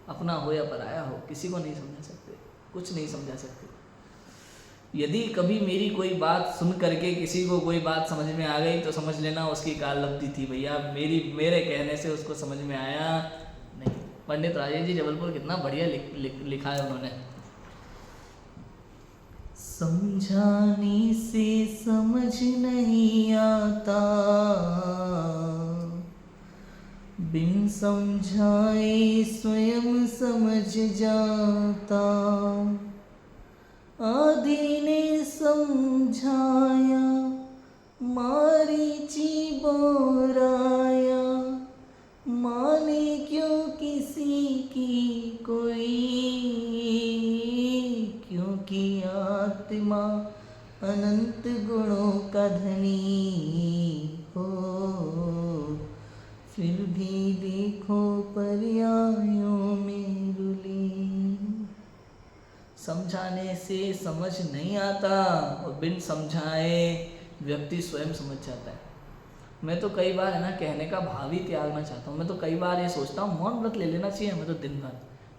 [SPEAKER 1] अपना हो या पराया हो, किसी को नहीं समझा सकते, कुछ नहीं समझा सकते। यदि कभी मेरी कोई बात सुन करके किसी को कोई बात समझ में आ गई तो समझ लेना उसकी काल लब्धि थी भैया, मेरे कहने से उसको समझ में आया नहीं। पंडित राजेश जी जबलपुर कितना बढ़िया लिखा है उन्होंने। समझाने से समझ नहीं आता, बिन समझाए स्वयं समझ जाता। आदि ने समझाया, मारीची बोराया, माने क्यों किसी की कोई, क्योंकि आत्मा अनंत गुणों का धनी हो। फिर भी देखो पर्यायों में रुली। समझाने से समझ नहीं आता और बिन समझाए व्यक्ति स्वयं समझ जाता है। मैं तो कई बार है ना कहने का भाव ही त्यागना चाहता हूँ। मैं तो कई बार ये सोचता हूँ मौन व्रत ले लेना चाहिए हमें तो, दिन भर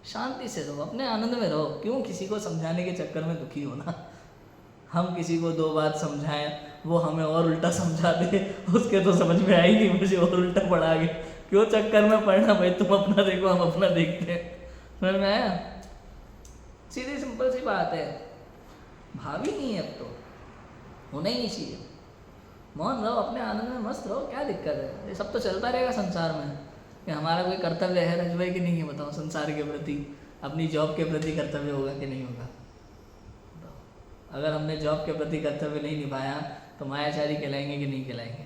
[SPEAKER 1] शांति से रहो, अपने आनंद में रहो, क्यों किसी को समझाने के चक्कर में दुखी होना। हम किसी को 2 बात समझाएं, वो हमें और उल्टा समझा दे, उसके तो समझ में आई नहीं, मुझे और उल्टा पड़ा गया, क्यों चक्कर में पड़ना भाई, तुम अपना देखो हम अपना देखते हैं। समझ में आया? सीधी सिंपल सी बात है, भावी नहीं है, अब तो होना ही नहीं चाहिए। मौन रहो, अपने आनंद में मस्त रहो, क्या दिक्कत है? ये सब तो चलता रहेगा संसार में। कि हमारा कोई कर्तव्य है रजभाई कि नहीं है बताओ, संसार के प्रति, अपनी जॉब के प्रति कर्तव्य होगा कि नहीं होगा? अगर हमने जॉब के प्रति कर्तव्य नहीं निभाया तो मायाचारी कहलाएंगे कि नहीं कहलाएंगे?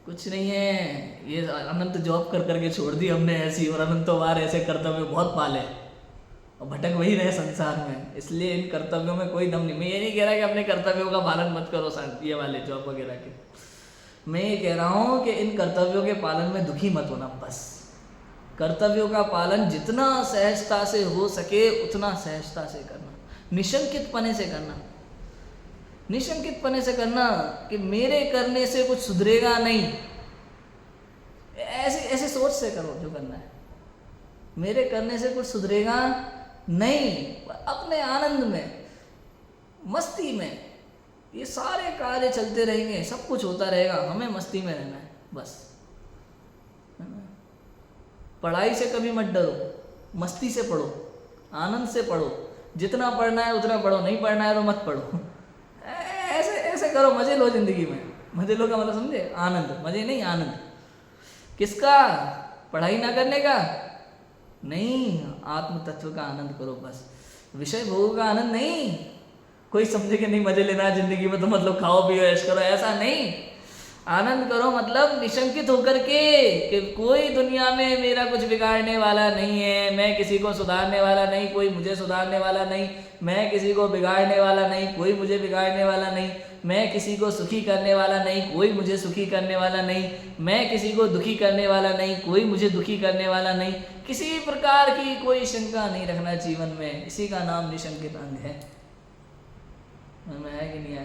[SPEAKER 1] कुछ नहीं है, ये अनंत जॉब कर करके छोड़ दी हमने ऐसी, और अनंतों बार ऐसे कर्तव्य बहुत पाले और भटक वही रहे संसार में। इसलिए इन कर्तव्यों में कोई दम नहीं। मैं ये नहीं कह रहा कि अपने कर्तव्यों का पालन मत करो ये वाले जॉब वगैरह के, मैं ये कह रहा हूँ कि इन कर्तव्यों के पालन में दुखी मत होना। बस कर्तव्यों का पालन जितना सहजता से हो सके उतना सहजता से करना, निशंकित पने से करना, निशंकित पने से करना कि मेरे करने से कुछ सुधरेगा नहीं, ऐसे ऐसे सोच से करो जो करना है। मेरे करने से कुछ सुधरेगा नहीं, अपने आनंद में मस्ती में ये सारे कार्य चलते रहेंगे, सब कुछ होता रहेगा, हमें मस्ती में रहना है बस। पढ़ाई से कभी मत डरो, मस्ती से पढ़ो, आनंद से पढ़ो, जितना पढ़ना है उतना पढ़ो, नहीं पढ़ना है तो मत पढ़ो। ऐसे ऐसे करो, मजे लो जिंदगी में। मजे लो का मतलब समझे? आनंद, मजे नहीं, आनंद किसका? पढ़ाई ना करने का नहीं, आत्म तत्व का आनंद करो बस। विषय भोग का आनंद नहीं। कोई समझे कि नहीं मजे लेना है जिंदगी में तो मतलब खाओ पियो ऐश करो, ऐसा नहीं। आनंद करो मतलब निशंकित होकर के कि कोई दुनिया में मेरा कुछ बिगाड़ने वाला नहीं है, मैं किसी को सुधारने वाला नहीं, कोई मुझे सुधारने वाला नहीं, मैं किसी को बिगाड़ने वाला नहीं, कोई मुझे बिगाड़ने वाला नहीं, मैं किसी को सुखी करने वाला नहीं, कोई मुझे सुखी करने वाला नहीं, मैं किसी को दुखी करने वाला नहीं, कोई मुझे दुखी करने वाला नहीं। किसी प्रकार की कोई शंका नहीं रखना जीवन में, इसी का नाम निशंकित अंग है। मैं है कि नहीं है?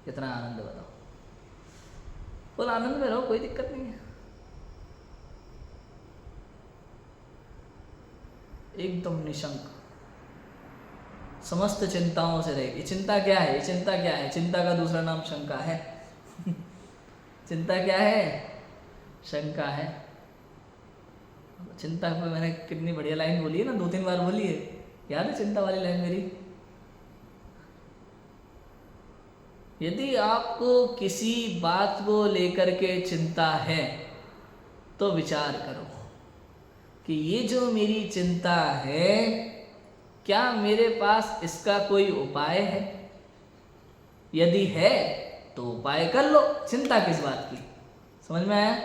[SPEAKER 1] कितना आनंद बताओ, फुल आनंद में रहो, कोई दिक्कत नहीं है, एकदम निशंक, समस्त चिंताओं से रहे। चिंता क्या है? चिंता क्या है? चिंता का दूसरा नाम शंका है। चिंता क्या है? शंका है। चिंता पे मैंने कितनी बढ़िया लाइन बोली है ना, 2-3 बार बोली है, याद है चिंता वाली लाइन मेरी? यदि आपको किसी बात को लेकर के चिंता है तो विचार करो कि ये जो मेरी चिंता है, क्या मेरे पास इसका कोई उपाय है? यदि है तो उपाय कर लो, चिंता किस बात की? समझ में आया?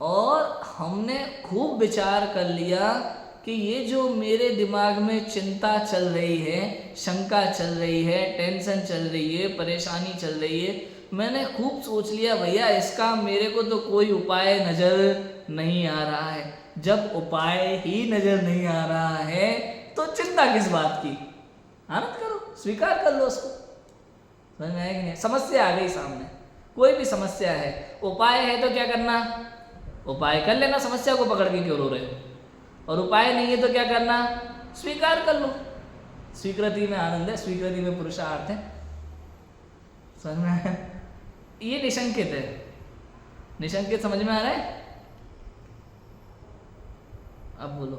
[SPEAKER 1] और हमने खूब विचार कर लिया कि ये जो मेरे दिमाग में चिंता चल रही है, शंका चल रही है, टेंशन चल रही है, परेशानी चल रही है, मैंने खूब सोच लिया भैया इसका मेरे को तो कोई उपाय नज़र नहीं आ रहा है। जब उपाय ही नज़र नहीं आ रहा है तो चिंता किस बात की, आनंद करो, स्वीकार कर लो उसको। समझ में आया कि नहीं? समस्या आ गई सामने, कोई भी समस्या है, उपाय है तो क्या करना, उपाय कर लेना, समस्या को पकड़ के क्यों रो रहे हो। और उपाय नहीं है तो क्या करना, स्वीकार कर लो। स्वीकृति में आनंद है, स्वीकृति में पुरुषार्थ है। समझ में आया? ये निशंकित है। निशंकित समझ में आ रहा है? अब बोलो।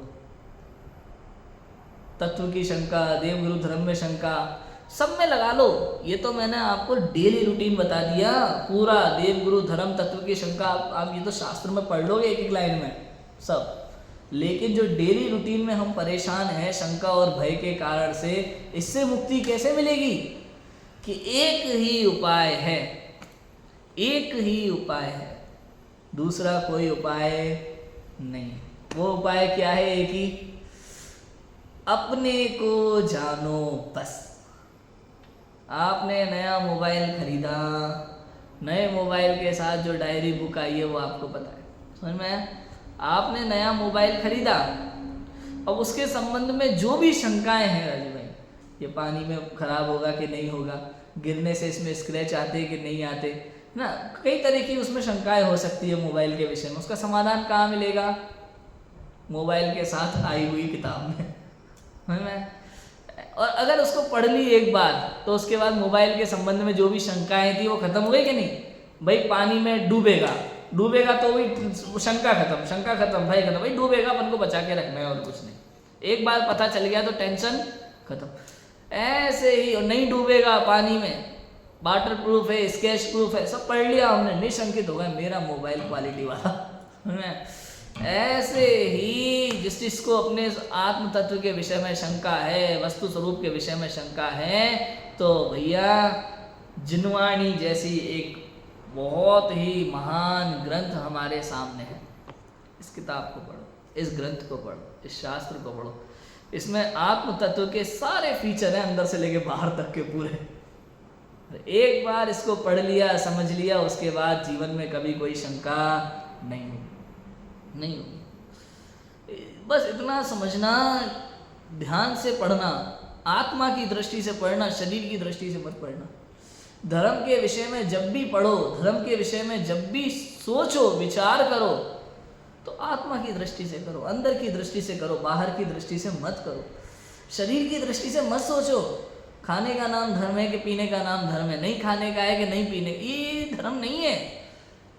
[SPEAKER 1] तत्व की शंका, देवगुरु धर्म में शंका, सब में लगा लो। ये तो मैंने आपको डेली रूटीन बता दिया पूरा, देवगुरु धर्म तत्व की शंका। आप ये तो शास्त्र में पढ़ लोगे एक एक लाइन में सब। लेकिन जो डेली रूटीन में हम परेशान हैं शंका और भय के कारण से, इससे मुक्ति कैसे मिलेगी? कि एक ही उपाय है, एक ही उपाय है, दूसरा कोई उपाय नहीं। वो उपाय क्या है? एक ही, अपने को जानो बस। आपने नया मोबाइल खरीदा, नए मोबाइल के साथ जो डायरी बुक आई है वो आपको पता है। समझ में आया? आपने नया मोबाइल खरीदा, अब उसके संबंध में जो भी शंकाएं हैं राजू भाई, ये पानी में खराब होगा कि नहीं होगा, गिरने से इसमें स्क्रैच आते कि नहीं आते ना, कई तरह की उसमें शंकाएं हो सकती है मोबाइल के विषय में। उसका समाधान कहाँ मिलेगा? मोबाइल के साथ आई हुई किताब में। और अगर उसको पढ़ ली एक बार तो उसके बाद मोबाइल के संबंध में जो भी शंकाएं थी वो खत्म हो गई कि नहीं? भाई पानी में डूबेगा, डूबेगा तो भी शंका खत्म, शंका खत्म, भय खत्म। भाई डूबेगा, अपन को बचा के रखना है और कुछ नहीं। एक बार पता चल गया तो टेंशन खत्म। ऐसे ही, और नहीं डूबेगा पानी में, वाटर प्रूफ है, स्केच प्रूफ है, सब पढ़ लिया हमने, निशंकित हो गया मेरा मोबाइल क्वालिटी वाला। ऐसे ही जिसको अपने आत्म तत्व के विषय में शंका है, वस्तु स्वरूप के विषय में शंका है, तो भैया जिनवाणी जैसी एक बहुत ही महान ग्रंथ हमारे सामने है। इस किताब को पढ़ो, इस ग्रंथ को पढ़ो, इस शास्त्र को पढ़ो। इसमें आत्म तत्व के सारे फीचर हैं, अंदर से लेके बाहर तक के पूरे। एक बार इसको पढ़ लिया, समझ लिया, उसके बाद जीवन में कभी कोई शंका नहीं होगी। बस इतना समझना, ध्यान से पढ़ना, आत्मा की दृष्टि से पढ़ना, शरीर की दृष्टि से मत पढ़ना। धर्म के विषय में जब भी पढ़ो, धर्म के विषय में जब भी सोचो, विचार करो, तो आत्मा की दृष्टि से करो, अंदर की दृष्टि से करो, बाहर की दृष्टि से मत करो। शरीर की दृष्टि से मत सोचो। खाने का नाम धर्म है कि पीने का नाम धर्म है, नहीं खाने का है कि नहीं पीने, ये धर्म नहीं है।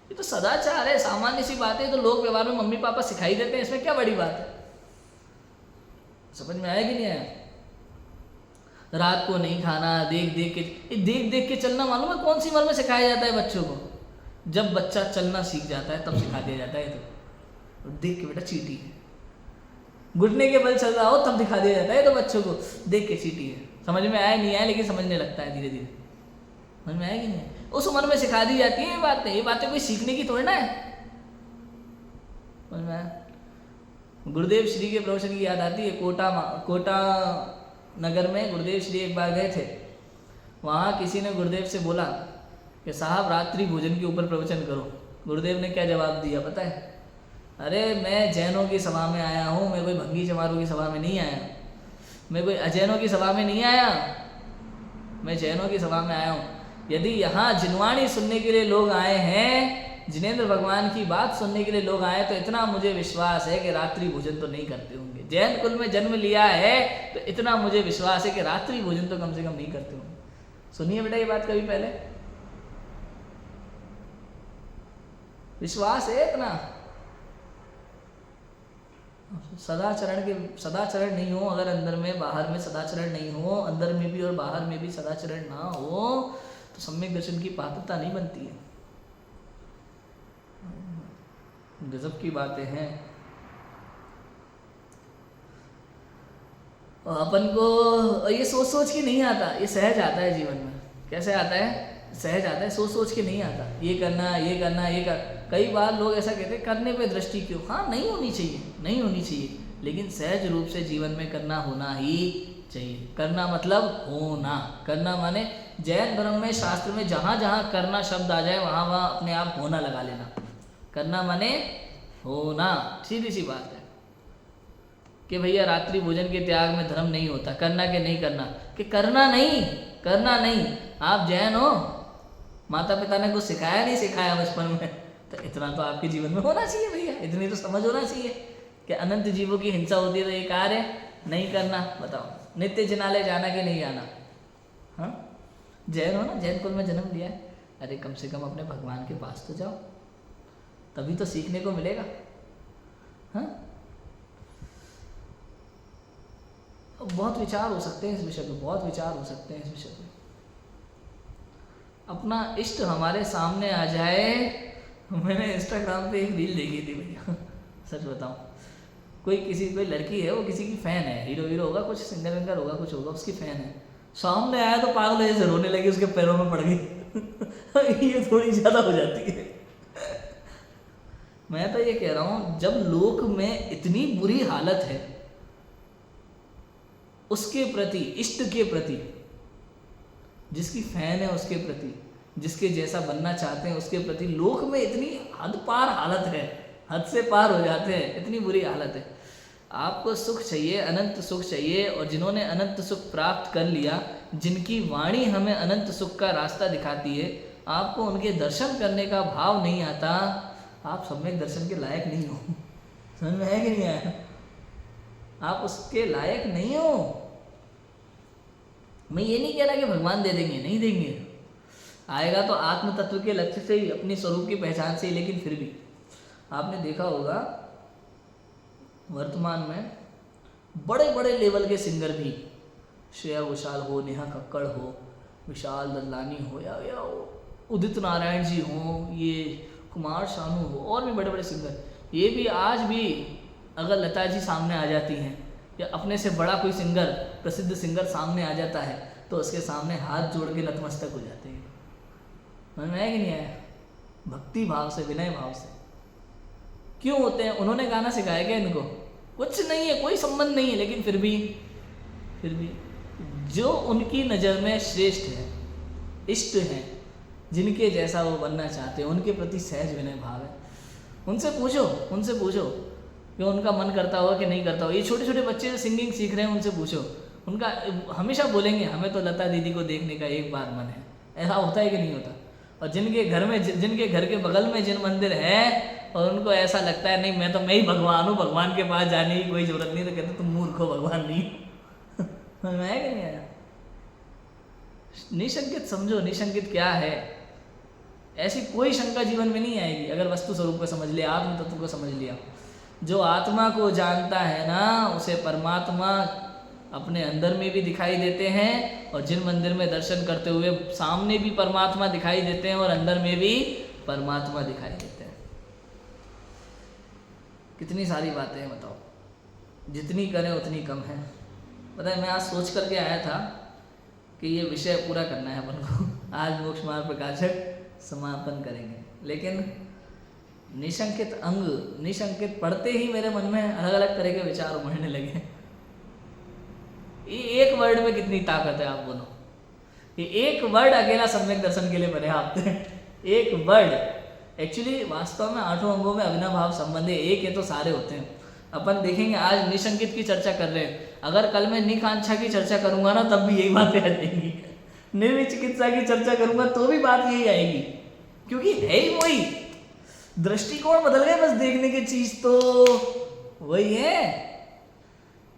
[SPEAKER 1] ये तो सदाचार है, सामान्य सी बात है। तो लोग व्यवहार में मम्मी पापा सिखाई देते हैं, इसमें क्या बड़ी बात है? समझ में आया कि नहीं आया? रात को नहीं खाना, देख देख के चलना। मालूम है कौन सी उम्र में सिखाया जाता है बच्चों को? जब बच्चा चलना सीख जाता है तब सिखा दिया जाता है। तो देख के बेटा चींटी है, घुटने के बल चल रहा हो तब दिखा दिया जाता है तो बच्चों को, देख के चींटी है। समझ में आया नहीं आया, लेकिन समझने लगता है धीरे धीरे। समझ में आया कि नहीं? उस उम्र में सिखा दी जाती है ये बातें। ये बातें कोई सीखने की थोड़ी ना है। समझ में आया? गुरुदेव श्री के प्रवचन की याद आती है। कोटा नगर में गुरुदेव श्री एक बार गए थे। वहाँ किसी ने गुरुदेव से बोला कि साहब रात्रि भोजन के ऊपर प्रवचन करो। गुरुदेव ने क्या जवाब दिया पता है? अरे मैं जैनों की सभा में आया हूँ, मैं कोई भंगी चमारों की सभा में नहीं आया, मैं कोई अजैनों की सभा में नहीं आया, मैं जैनों की सभा में आया हूँ। यदि यहाँ जिनवाणी सुनने के लिए लोग आए हैं, जिनेंद्र भगवान की बात सुनने के लिए लोग आए, तो इतना मुझे विश्वास है कि रात्रि भोजन तो नहीं करते होंगे। जैन कुल में जन्म लिया है तो इतना मुझे विश्वास है कि रात्रि भोजन तो कम से कम नहीं करते होंगे। सुनिए बेटा ये बात कभी पहले, विश्वास है इतना। सदाचरण नहीं हो अगर अंदर में, बाहर में सदाचरण नहीं हो, अंदर में भी और बाहर में भी सदाचरण ना हो, तो सम्यक दर्शन की पात्रता नहीं बनती है। गजब की बातें हैं। और अपन को ये सोच के नहीं आता, ये सहज आता है जीवन में। कैसे आता है? सहज आता है, सोच सोच के नहीं आता। ये करना, ये करना, ये कर। कई बार लोग ऐसा कहते हैं करने पे दृष्टि क्यों? हाँ, नहीं होनी चाहिए, नहीं होनी चाहिए, लेकिन सहज रूप से जीवन में करना होना ही चाहिए। करना मतलब होना, करना माने जैन धर्म में, शास्त्र में जहाँ जहाँ करना शब्द आ जाए वहाँ वहाँ अपने आप होना लगा लेना। करना माने होना, सीधी सी बात है कि भैया रात्रि भोजन के त्याग में धर्म नहीं होता। करना कि नहीं करना? कि करना नहीं, करना नहीं। आप जैन हो, माता पिता ने कुछ सिखाया नहीं सिखाया बचपन में, तो इतना तो आपके जीवन में होना चाहिए भैया, इतनी तो समझ होना चाहिए कि अनंत जीवों की हिंसा होती है तो ये कार्य नहीं करना। बताओ, नित्य जिनालय जाना कि नहीं जाना? हाँ, जैन हो ना, जैन कुल में जन्म लिया है, अरे कम से कम अपने भगवान के पास तो जाओ, तभी तो सीखने को मिलेगा। हाँ, बहुत विचार हो सकते हैं इस विषय पे, बहुत विचार हो सकते हैं इस विषय पे। अपना इष्ट हमारे सामने आ जाए। मैंने इंस्टाग्राम पे एक रील देखी थी भैया, सच बताऊं, कोई लड़की है, वो किसी की फैन है, हीरो होगा, कुछ सिंगर विंगर होगा, कुछ होगा, उसकी फैन है। सामने आया तो पागल ऐसे रोने लगी, उसके पैरों में पड़ गई। ये थोड़ी ज़्यादा हो जाती है। मैं तो ये कह रहा हूँ, जब लोक में इतनी बुरी हालत है उसके प्रति, इष्ट के प्रति, जिसकी फैन है उसके प्रति, जिसके जैसा बनना चाहते हैं उसके प्रति, लोक में इतनी हद पार हालत है, हद से पार हो जाते हैं, इतनी बुरी हालत है। आपको सुख चाहिए, अनंत सुख चाहिए, और जिन्होंने अनंत सुख प्राप्त कर लिया, जिनकी वाणी हमें अनंत सुख का रास्ता दिखाती है, आपको उनके दर्शन करने का भाव नहीं आता, आप सम्यक दर्शन के लायक नहीं हो। समझ में है कि नहीं आया? आप उसके लायक नहीं हो। मैं ये नहीं कह रहा कि भगवान दे देंगे, नहीं देंगे, आएगा तो आत्म तत्व के लक्ष्य से ही, अपनी स्वरूप की पहचान से ही। लेकिन फिर भी आपने देखा होगा वर्तमान में बड़े बड़े लेवल के सिंगर भी, श्रेया घोषाल हो, नेहा कक्कड़ हो, विशाल ददलानी हो, या उदित नारायण जी हो, ये कुमार शानू हो, और भी बड़े बड़े सिंगर, ये भी आज भी अगर लता जी सामने आ जाती हैं, या अपने से बड़ा कोई सिंगर, प्रसिद्ध सिंगर सामने आ जाता है, तो उसके सामने हाथ जोड़ के नतमस्तक हो जाते हैं। समझ में आया कि नहीं आया? भक्ति भाव से, विनय भाव से। क्यों होते हैं? उन्होंने गाना सिखाया क्या इनको? कुछ नहीं है, कोई संबंध नहीं है, लेकिन फिर भी जो उनकी नज़र में श्रेष्ठ है, इष्ट है, जिनके जैसा वो बनना चाहते हैं, उनके प्रति सहज विनय भाव है। उनसे पूछो कि उनका मन करता होगा कि नहीं करता होगा। ये छोटे छोटे बच्चे जो सिंगिंग सीख रहे हैं, उनसे पूछो, उनका हमेशा बोलेंगे हमें तो लता दीदी को देखने का एक बार मन है। ऐसा होता है कि नहीं होता? और जिनके घर के बगल में जिन मंदिर है, और उनको ऐसा लगता है नहीं मैं ही भगवान हूँ, भगवान के पास जाने की कोई जरूरत नहीं, तो कहते तुम मूर्ख हो, भगवान नहीं। मैं है कि नहीं आया? निशंकित समझो, निशंकित क्या है। ऐसी कोई शंका जीवन में नहीं आएगी अगर वस्तु स्वरूप को समझ लिया, आत्म तत्व को समझ लिया। जो आत्मा को जानता है ना, उसे परमात्मा अपने अंदर में भी दिखाई देते हैं, और जिन मंदिर में दर्शन करते हुए सामने भी परमात्मा दिखाई देते हैं और अंदर में भी परमात्मा दिखाई देते हैं। कितनी सारी बातें हैं, बताओ, जितनी करें उतनी कम है। पता है, मैं आज सोच करके आया था कि ये विषय पूरा करना है अपन को, आज मोक्ष मार्ग प्रकाशक समापन करेंगे, लेकिन निशंकित पढ़ते ही मेरे मन में अलग अलग तरह के विचार उमड़ने लगे। ये एक वर्ड में कितनी ताकत है, आप बोलो। ये एक वर्ड अकेला सम्यक दर्शन के लिए पर्याप्त है। एक वर्ड, एक्चुअली वास्तव में 8 अंगों में अभिनव भाव संबंध है, एक है तो सारे होते हैं। अपन देखेंगे, आज निशंकित की चर्चा कर रहे हैं, अगर कल मैं निकांक्षा की चर्चा करूंगा ना, तब भी यही बातें आ जाएंगी। निर्विचिकित्सा की चर्चा करूंगा तो भी बात यही आएगी, क्योंकि है ही वही। दृष्टिकोण बदल गए, बस देखने की चीज तो वही है,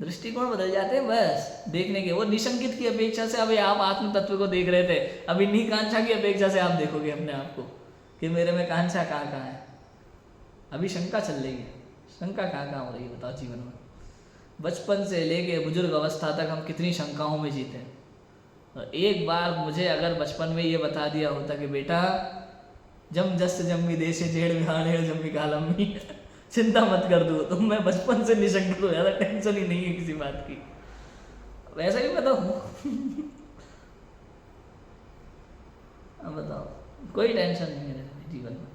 [SPEAKER 1] दृष्टिकोण बदल जाते हैं बस देखने के। वो निशंकित की अपेक्षा से, अभी आप आत्म तत्व को देख रहे थे, अभी निकांक्षा की अपेक्षा से आप देखोगे अपने आप को कि मेरे में कांक्षा कहाँ है। अभी शंका चल रही है, शंका कहाँ हो रही है, बताओ जीवन में। बचपन से लेके बुजुर्ग अवस्था तक हम कितनी शंकाओं में जीते हैं। और एक बार मुझे अगर बचपन में ये बता दिया होता कि बेटा जम जस जम्मी देश जेड़ विहाड़ जम्मी कालम्मी, चिंता मत कर दो, तो मैं बचपन से निशंकित हो जाता, टेंशन ही नहीं है किसी बात की। वैसा ही मैं तो हूँ। बताओ, कोई टेंशन नहीं है जीवन में,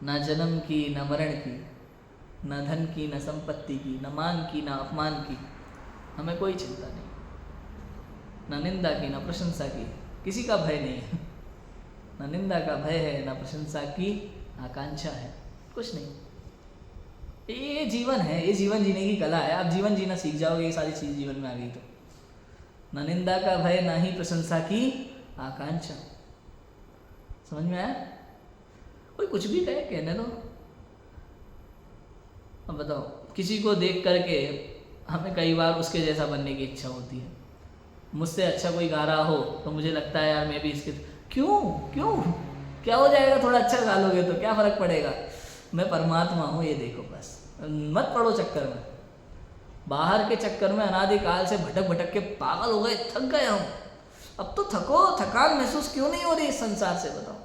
[SPEAKER 1] ना जन्म की, ना मरण की, ना धन की, ना संपत्ति की, ना मान की, ना अपमान की, हमें कोई चिंता नहीं, ना निंदा की, ना प्रशंसा की, किसी का भय नहीं है, ना निंदा का भय है, ना प्रशंसा की आकांक्षा है, कुछ नहीं। ये जीवन है, ये जीवन जीने की कला है। आप जीवन जीना सीख जाओगे, ये सारी चीज जीवन में आ गई तो, ना निंदा का भय, ना ही प्रशंसा की आकांक्षा। समझ में आया? कोई कुछ भी कहे, कहने दो। अब बताओ, किसी को देख करके हमें कई बार उसके जैसा बनने की इच्छा होती है। मुझसे अच्छा कोई गा रहा हो तो मुझे लगता है यार मैं भी इसके, क्यों क्यों क्या हो जाएगा, थोड़ा अच्छा गा लोगे तो क्या फर्क पड़ेगा, मैं परमात्मा हूँ, ये देखो बस। मत पड़ो चक्कर में, बाहर के चक्कर में अनादिकाल से भटक भटक के पागल हो गए, थक गए हम। अब तो थको, थकान महसूस क्यों नहीं हो रही इस संसार से? बताओ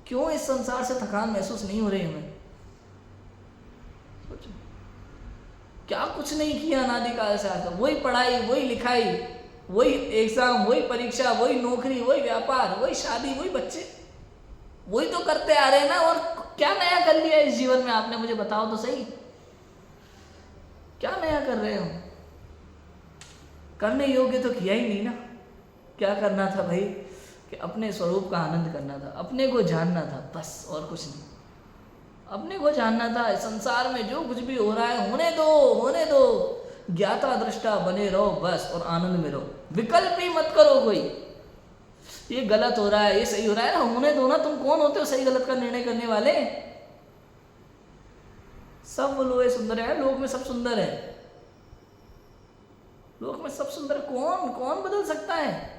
[SPEAKER 1] क्यों इस संसार से थकान महसूस नहीं हो रही हमें? सोचो, क्या कुछ नहीं किया अनादिकाल से आज तक। वही पढ़ाई, वही लिखाई, वही एग्जाम, वही परीक्षा, वही नौकरी, वही व्यापार, वही शादी, वही बच्चे, वही तो करते आ रहे हैं ना। और क्या नया कर लिया इस जीवन में आपने, मुझे बताओ तो सही, क्या नया कर रहे हो? करने योग्य तो किया ही नहीं ना। क्या करना था भाई, कि अपने स्वरूप का आनंद करना था, अपने को जानना था, बस और कुछ नहीं। अपने को जानना था, संसार में जो कुछ भी हो रहा है होने दो, होने दो, ज्ञाता दृष्टा बने रहो बस, और आनंद में रहो, विकल्प ही मत करो कोई। ये गलत हो रहा है, ये सही हो रहा है ना, होने दो ना। तुम कौन होते हो सही गलत का निर्णय करने वाले? सब लोग सुंदर है, लोक में सब सुंदर है, लोक में सब सुंदर। कौन कौन बदल सकता है?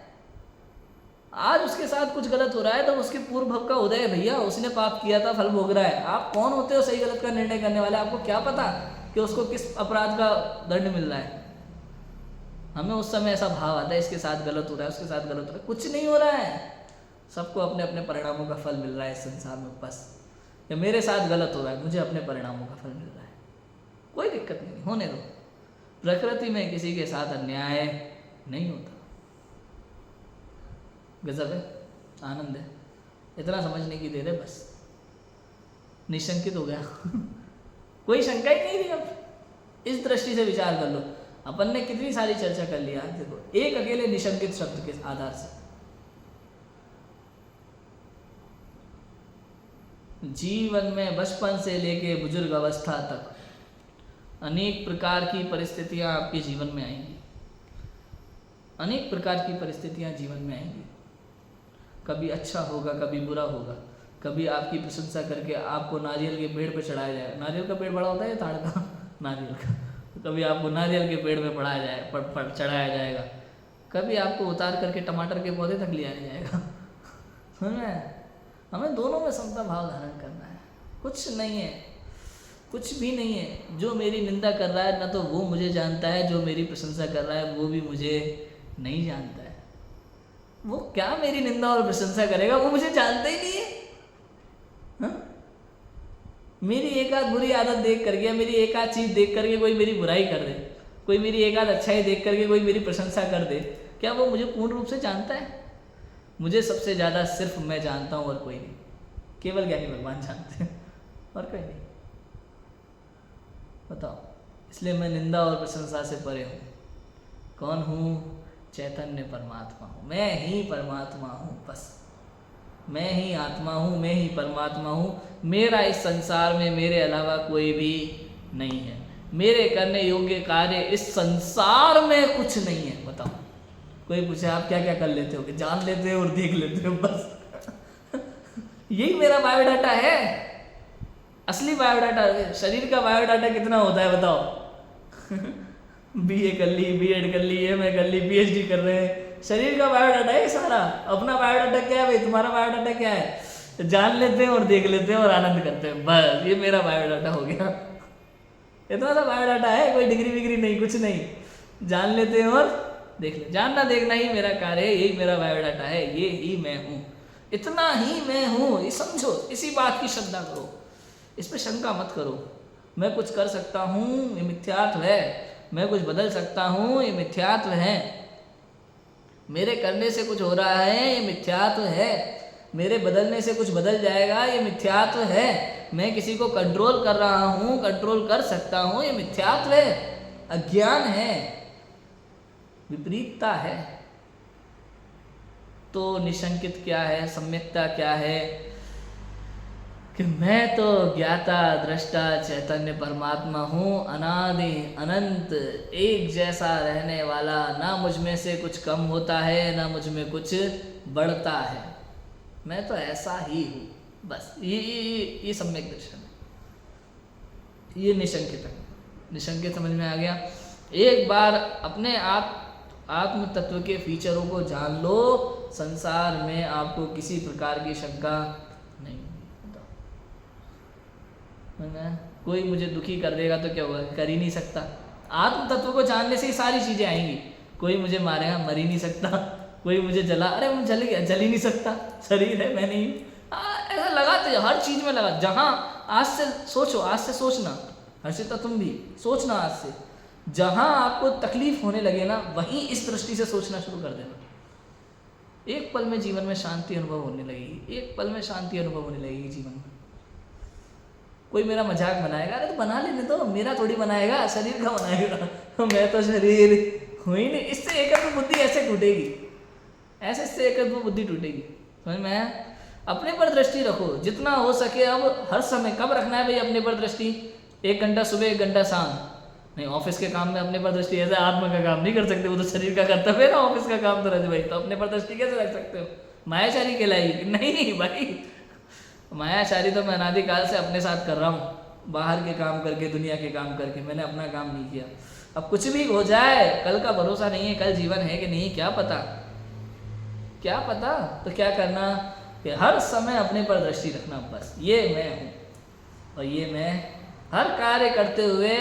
[SPEAKER 1] आज उसके साथ कुछ गलत हो रहा है तो उसके पूर्व भव का उदय है भैया, उसने पाप किया था, फल भोग रहा है। आप कौन होते हो सही गलत का निर्णय करने वाले? आपको क्या पता कि उसको किस अपराध का दंड मिल रहा है? हमें उस समय ऐसा भाव आता है इसके साथ गलत हो रहा है, उसके साथ गलत हो रहा है। कुछ नहीं हो रहा है, सबको अपने अपने परिणामों का फल मिल रहा है इस संसार में। बस या मेरे साथ गलत हो रहा है, मुझे अपने परिणामों का फल मिल रहा है, कोई दिक्कत नहीं, होने दो। प्रकृति में किसी के साथ अन्याय नहीं होता। गजब है, आनंद है, इतना समझने की देर है, बस निशंकित हो गया कोई शंका ही नहीं रही। अब इस दृष्टि से विचार कर लो, अपन ने कितनी सारी चर्चा कर लिया, देखो एक अकेले निशंकित शब्द के आधार से। जीवन में बचपन से लेके बुजुर्ग अवस्था तक अनेक प्रकार की परिस्थितियां आपके जीवन में आएंगी, अनेक प्रकार की परिस्थितियां जीवन में आएंगी। कभी अच्छा होगा, कभी बुरा होगा, कभी आपकी प्रशंसा करके आपको नारियल के पेड़ पे चढ़ाया जाए। नारियल का पेड़ बड़ा होता है या ताड़ का? नारियल का। कभी आपको नारियल के पेड़ पे पढ़ाया जाए, चढ़ाया जाएगा, कभी आपको उतार करके टमाटर के पौधे तक ले आया जाएगा। समझ में? हमें दोनों में समता भाव धारण करना है। कुछ नहीं है, कुछ भी नहीं है। जो मेरी निंदा कर रहा है ना तो वो मुझे जानता है, जो मेरी प्रशंसा कर रहा है वो भी मुझे नहीं जानता है। वो क्या मेरी निंदा और प्रशंसा करेगा, वो मुझे जानता ही नहीं है। हा? मेरी एक आध बुरी आदत देख करके या मेरी एक आध चीज देख करके कोई मेरी बुराई कर दे, कोई मेरी एक आध अच्छाई देख करके कोई मेरी प्रशंसा कर दे, क्या वो मुझे पूर्ण रूप से जानता है? मुझे सबसे ज्यादा सिर्फ मैं जानता हूं और कोई नहीं। केवल ज्ञानी भगवान जानते हैं और कोई नहीं। बताओ, इसलिए मैं निंदा और प्रशंसा से परे हूं। कौन हूं? चैतन्य परमात्मा हूं, मैं ही परमात्मा हूं, बस मैं ही आत्मा हूं, मैं ही परमात्मा हूं। मेरा इस संसार में मेरे अलावा कोई भी नहीं है। मेरे करने योग्य कार्य इस संसार में कुछ नहीं है। बताओ, कोई पूछे आप क्या क्या कर लेते हो? कि जान लेते हो और देख लेते हो, बस यही मेरा बायोडाटा है, असली बायोडाटा। शरीर का बायोडाटा कितना होता है बताओ? बीए कर ली, बीएड कर ली, एमए कर ली, पीएचडी कर रहे हैं, शरीर का बायोडाटा है सारा। अपना बायोडाटा क्या है भाई? तुम्हारा बायोडाटा क्या है? जान लेते हैं और देख लेते हैं और आनंद करते हैं, बस ये मेरा बायोडाटा हो गया। इतना सा बायोडाटा है, कोई डिग्री विग्री नहीं, कुछ नहीं। जान लेते हैं और देख ले, जानना देखना ही मेरा कार्य है, यही मेरा बायोडाटा है, ये ही मैं हूँ, इतना ही मैं हूँ। ये समझो, इसी बात की श्रद्धा करो, इस पर शंका मत करो। मैं कुछ कर सकता हूँ, ये मिथ्यात्व है। मैं कुछ बदल सकता हूँ, ये मिथ्यात्व है। मेरे करने से कुछ हो रहा है, ये मिथ्यात्व है। मेरे बदलने से कुछ बदल जाएगा, ये मिथ्यात्व है। मैं किसी को कंट्रोल कर रहा हूँ, कंट्रोल कर सकता हूँ, ये मिथ्यात्व है, अज्ञान है, विपरीतता है। तो निशंकित क्या है, सम्यकता क्या है कि मैं तो ज्ञाता दृष्टा चैतन्य परमात्मा हूँ, अनादि अनंत एक जैसा रहने वाला, ना मुझ में से कुछ कम होता है, ना मुझ में कुछ बढ़ता है। मैं तो ऐसा ही हूँ, बस ये सम्यक दर्शन है, ये निशंकित है। निशंकित समझ में आ गया। एक बार अपने आप आत्म तत्व के फीचरों को जान लो, संसार में आपको किसी प्रकार की शंका नहीं होता। कोई मुझे दुखी कर देगा तो क्या होगा, कर ही नहीं सकता। आत्म तत्व को जानने से ही सारी चीजें आएंगी। कोई मुझे मारेगा, मर ही नहीं सकता। कोई मुझे जला, अरे मैं जल गया, जल ही नहीं सकता, शरीर है, मैं नहीं हूँ। ऐसा लगाते हर चीज में लगा। जहां आज से सोचो, आज से सोचना, हर्षिता तुम भी सोचना आज से, जहां आपको तकलीफ होने लगे ना, वहीं इस दृष्टि से सोचना शुरू कर देना। एक पल में जीवन में शांति अनुभव होने लगेगी, एक पल में शांति अनुभव होने लगेगी जीवन में। कोई मेरा मजाक बनाएगा, अरे तो बना लेने दो, मेरा थोड़ी बनाएगा, शरीर का बनाएगा, मैं तो शरीर हूँ ही नहीं। इससे एकत्व बुद्धि ऐसे टूटेगी, ऐसे इससे एकत्व बुद्धि टूटेगी। समझ में आया? अपने पर दृष्टि रखो जितना हो सके। अब हर समय कब रखना है भाई अपने पर दृष्टि? 1 घंटा सुबह, 1 घंटा शाम नहीं। ऑफिस के काम में अपने पर दृष्टि ऐसे आत्मा का काम नहीं कर सकते, वो तो शरीर का कर्तव्य है ना, ऑफिस का काम तो रहे भाई। तो अपने पर दृष्टि कैसे रख सकते हो? मायाचारी कहलाएगी? नहीं भाई, मायाचारी तो मैं अनादिकाल से अपने साथ कर रहा हूँ, बाहर के काम करके, दुनिया के काम करके। मैंने अपना काम नहीं किया। अब कुछ भी हो जाए, कल का भरोसा नहीं है, कल जीवन है कि नहीं क्या पता, क्या पता। तो क्या करना कि हर समय अपने पर दृष्टि रखना, बस ये मैं हूँ और ये मैं हर कार्य करते हुए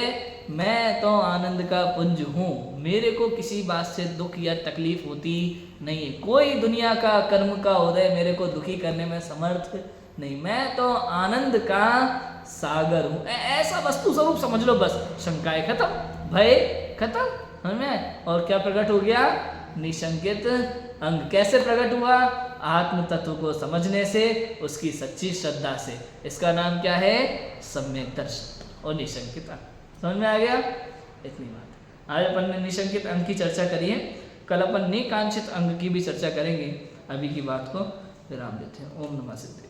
[SPEAKER 1] मैं तो आनंद का पुंज हूँ। मेरे को किसी बात से दुख या तकलीफ होती नहीं है। कोई दुनिया का कर्म का उदय मेरे को दुखी करने में समर्थ नहीं। मैं तो आनंद का सागर हूँ। ऐसा वस्तु स्वरूप समझ लो, बस शंकाएं खत्म, भय खत्म। हमें और क्या प्रकट हो गया? निशंकित अंग। कैसे प्रकट हुआ? आत्म तत्व को समझने से, उसकी सच्ची श्रद्धा से। इसका नाम क्या है? सम्यक दर्शन और निशंकित अंग। समझ में आ गया? इतनी बात। आज अपन ने निशंकित अंग की चर्चा करी है, कल अपन निकांक्षित अंग की भी चर्चा करेंगे। अभी की बात को विराम देते हैं। ओम नमः सिद्धे।